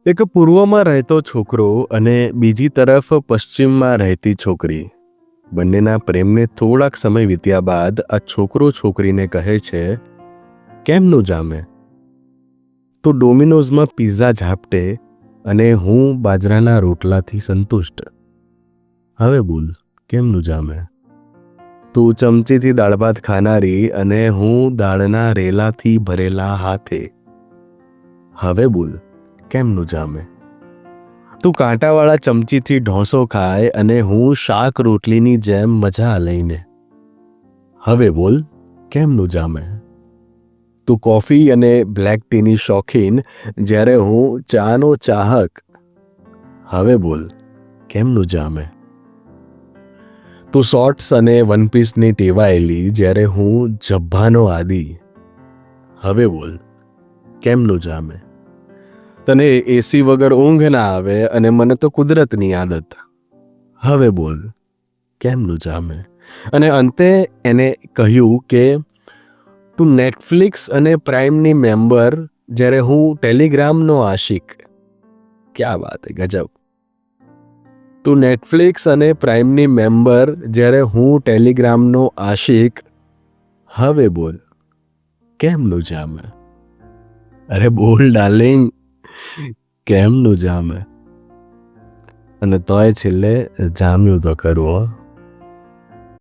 એક પૂર્વમાં રહેતો છોકરો અને બીજી તરફ પશ્ચિમમાં રહેતી છોકરી. બંનેના પ્રેમને થોડાક સમય વીત્યા બાદ આ છોકરો છોકરીને કહે છે, કેમનું જામે? તો ડોમિનોઝમાં પિઝા ઝાપટે અને હું બાજરાના રોટલાથી સંતુષ્ટ. હવે બોલ, કેમનું જામે? તું ચમચીથી દાળ ભાત ખાનારી અને હું દાળના રેલાથી ભરેલા હાથે. હવે બોલ, કેમનું જામે? તું કાંટાવાળા ચમચીથી ઢોસો ખાય અને હું શાક રોટલીની જેમ મજા લઈને. હવે બોલ, કેમનું જામે? તું કોફી અને બ્લેક ટીની શોખીન જ્યારે હું ચાનો ચાહક. હવે બોલ, કેમનું જામે? તું શોર્ટ્સ અને વનપીસની ટેવાયેલી જ્યારે હું જબ્ભાનો આદી. હવે બોલ, કેમનું જામે? તને એસી વગર ઊંઘ ના આવે અને મને તો કુદરતની આદત. હવે બોલ, કેમનું જામે? અને અંતે એને કહ્યું કે તું નેટફ્લિક્સ અને પ્રાઇમની મેમ્બર જ્યારે હું ટેલિગ્રામનો આશિક. ક્યાં વાત હે, ગજબ. તું નેટફ્લિક્સ અને પ્રાઇમની મેમ્બર જ્યારે હું ટેલિગ્રામનો આશિક. હવે બોલ, કેમનું જામે? અરે બોલ ડાર્લિંગ, કેમનું જામે? અને તોય છેલ્લે જામ્યું તો ખરું હો.